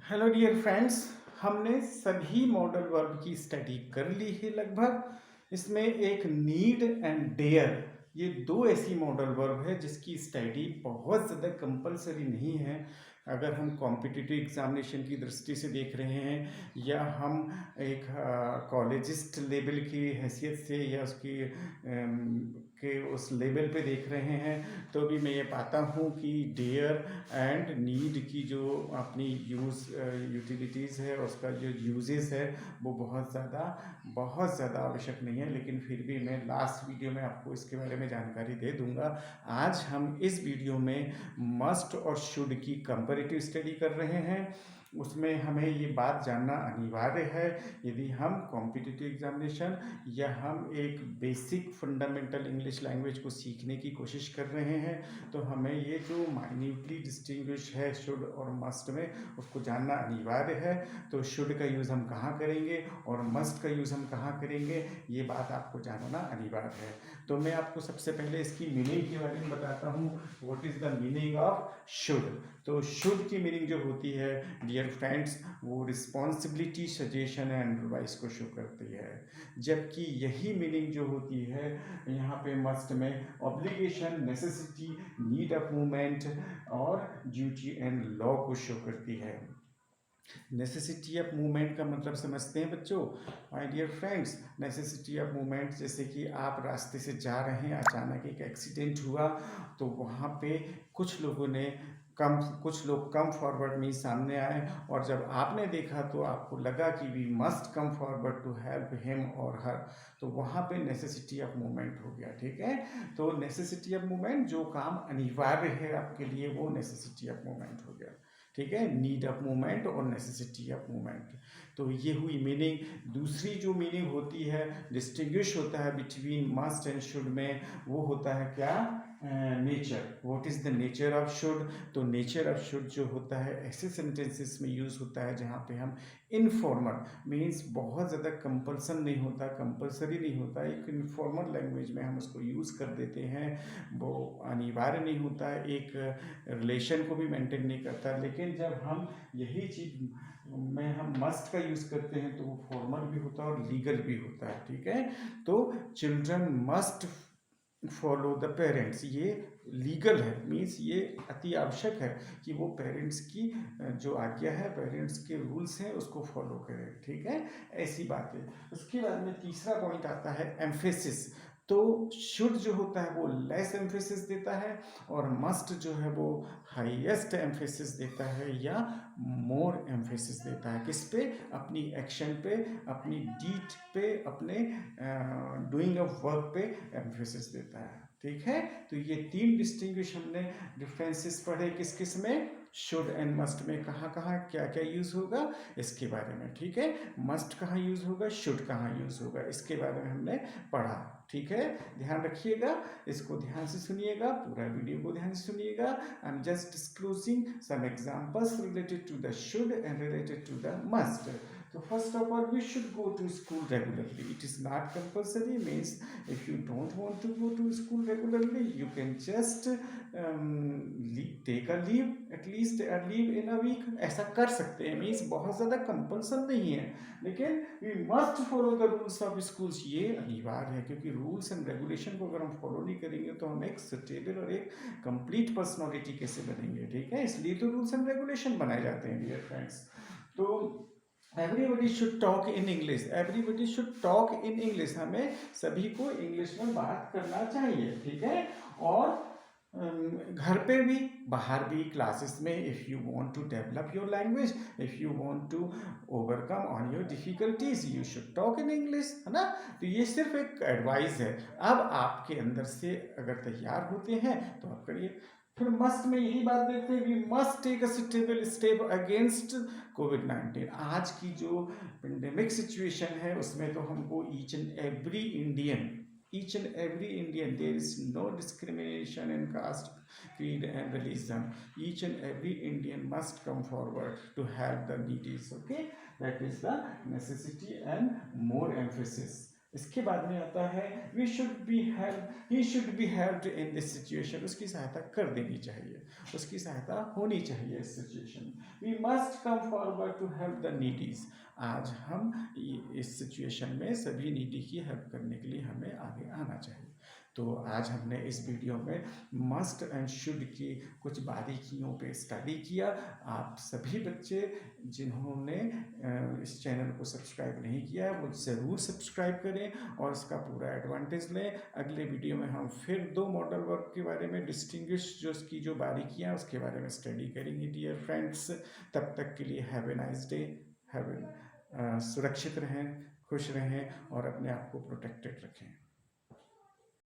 Hello dear friends. हमने सभी modal verb की स्टडी कर ली है लगभग। इसमें एक नीड एंड डेयर, ये दो ऐसी मॉडल वर्ब है जिसकी स्टडी बहुत ज़्यादा कंपलसरी नहीं है। अगर हम कॉम्पिटिटिव एग्जामिनेशन की दृष्टि से देख रहे हैं या हम एक कॉलेजिस्ट लेवल की हैसियत से या उसकी के उस लेवल पे देख रहे हैं, तो भी मैं ये पाता हूँ कि डेयर एंड नीड की जो अपनी यूटिलिटीज़ है, उसका जो यूजेस है वो बहुत ज़्यादा आवश्यक नहीं है। लेकिन फिर भी मैं लास्ट वीडियो में आपको इसके बारे में जानकारी दे दूंगा। आज हम इस वीडियो में मस्ट और शुड की कंपैरेटिव स्टडी कर रहे हैं। उसमें हमें ये बात जानना अनिवार्य है, यदि हम कॉम्पिटिटिव एग्जामिनेशन या हम एक बेसिक फंडामेंटल इंग्लिश लैंग्वेज को सीखने की कोशिश कर रहे हैं, तो हमें ये जो माइन्यूटली डिस्टिंग्विश है शुड और मस्ट में, उसको जानना अनिवार्य है। तो शुड का यूज़ हम कहाँ करेंगे और मस्ट का यूज़ हम कहाँ करेंगे, ये बात आपको जानना अनिवार्य है। तो मैं आपको सबसे पहले इसकी मीनिंग के बारे में बताता हूँ। What is the meaning of should? तो शुड की मीनिंग जो होती है डियर फ्रेंड्स, वो रिस्पॉन्सिबिलिटी, सजेशन एंड एडवाइस को शो करती है। जबकि यही मीनिंग जो होती है यहाँ पे मस्ट में obligation, necessity, need of movement और ड्यूटी एंड लॉ को शो करती है। नेसेसिटी ऑफ मूवमेंट का मतलब समझते हैं बच्चों? My dear friends, necessity of movement जैसे कि आप रास्ते से जा रहे हैं, अचानक एक एक्सीडेंट हुआ, तो वहाँ पे कुछ लोग कम फॉरवर्ड में सामने आए, और जब आपने देखा तो आपको लगा कि we must come forward to help him और हर, तो वहाँ पे नेसेसिटी ऑफ मूवमेंट हो गया। ठीक है, तो नेसेसिटी ऑफ मूवमेंट, जो काम अनिवार्य है आपके लिए, वो नेसेसिटी ऑफ मूवमेंट हो गया। ठीक है, नीड ऑफ मूवमेंट और नेसेसिटी ऑफ मूवमेंट। तो ये हुई मीनिंग। दूसरी जो मीनिंग होती है, डिस्टिंग्विश होता है बिटवीन मस्ट एंड शुड में, वो होता है क्या? Nature. What is the nature of should? तो नेचर ऑफ शुड जो होता है ऐसे सेंटेंसेस में यूज होता है जहाँ पे हम इनफॉर्मल, मीन्स बहुत ज़्यादा कंपल्सन नहीं होता, कंपल्सरी नहीं होता, एक इनफॉर्मल लैंग्वेज में हम उसको यूज़ कर देते हैं। वो अनिवार्य नहीं होता है, एक रिलेशन को भी मेंटेन नहीं करता। लेकिन जब हम यही चीज़ में हम मस्ट का यूज़ करते हैं तो वो फॉर्मल भी होता है और लीगल भी होता है। ठीक है, तो children must follow the parents, ये लीगल है, मीन्स ये अति आवश्यक है कि वो पेरेंट्स की जो आज्ञा है, पेरेंट्स के रूल्स हैं, उसको फॉलो करें। ठीक है, ऐसी बात है। उसके बाद में तीसरा पॉइंट आता है एम्फेसिस। तो शुड जो होता है वो लेस एम्फेसिस देता है, और मस्ट जो है वो हाईएस्ट एम्फेसिस देता है या मोर एम्फेसिस देता है। किस पे? अपनी एक्शन पे, अपनी डीड पे, अपने डूइंग ऑफ वर्क पे एम्फेसिस देता है। ठीक है, तो ये तीन डिस्टिंग्विश हमने डिफरेंसेस पढ़े किस किस में, शुड एंड मस्ट में, कहाँ कहाँ क्या क्या यूज होगा इसके बारे में। ठीक है, मस्ट कहाँ यूज होगा, शुड कहाँ यूज होगा, इसके बारे में हमने पढ़ा। ठीक है, ध्यान रखिएगा, इसको ध्यान से सुनिएगा, पूरा वीडियो को ध्यान से सुनिएगा। I am just disclosing some examples related to the should and related to the must. So first of all, we should go to school regularly. It is not compulsory, means if you don't want to go to school regularly, you can just take a leave, at least a leave in a week. ऐसा कर सकते हैं, means बहुत ज़्यादा compulsion नहीं है, लेकिन we must follow the rules of schools, ये अनिवार्य है। क्योंकि रूल्स एंड रेगुलेशन को अगर हम फॉलो नहीं करेंगे तो हम एक स्टेबल और एक कंप्लीट पर्सनैलिटी कैसे बनेंगे। ठीक है, इसलिए तो रूल्स एंड रेगुलेशन बनाए जाते हैं डियर फ्रेंड्स। तो everybody should talk in English, everybody should talk in English, हमें सभी को इंग्लिश में बात करना चाहिए। ठीक है, और घर पे भी, बाहर भी, क्लासेस में, if you want to develop your language, if you want to overcome on your difficulties, you should talk in English, है ना। तो ये सिर्फ एक एडवाइस है। अब आपके अंदर से अगर तैयार होते हैं तो आप करिए। फिर मस्ट में यही बात देखते हैं, we must take a stable step against कोविड-19। आज की जो पेंडेमिक सिचुएशन है उसमें तो हमको each and every Indian, there is no discrimination in caste, creed and religion. Each and every Indian must come forward to help the needy. Okay, that is the necessity and more emphasis. इसके बाद में आता है we should be help he should be helped in this situation, उसकी सहायता कर देनी चाहिए, उसकी सहायता होनी चाहिए इस situation. We must come forward to help the needies, आज हम इस सिचुएशन में सभी नीडी की हेल्प करने के लिए हमें आगे आना चाहिए। तो आज हमने इस वीडियो में मस्ट एंड शुड की कुछ बारीकियों पे स्टडी किया। आप सभी बच्चे जिन्होंने इस चैनल को सब्सक्राइब नहीं किया है वो ज़रूर सब्सक्राइब करें और इसका पूरा एडवांटेज लें। अगले वीडियो में हम फिर 2 मॉडल वर्क के बारे में डिस्टिंग्विश जो उसकी जो बारीकियाँ उसके बारे में स्टडी करेंगे डियर फ्रेंड्स। तब तक के लिए हैव ए नाइस डे, सुरक्षित रहें, खुश रहें और अपने आप को प्रोटेक्टेड रखें।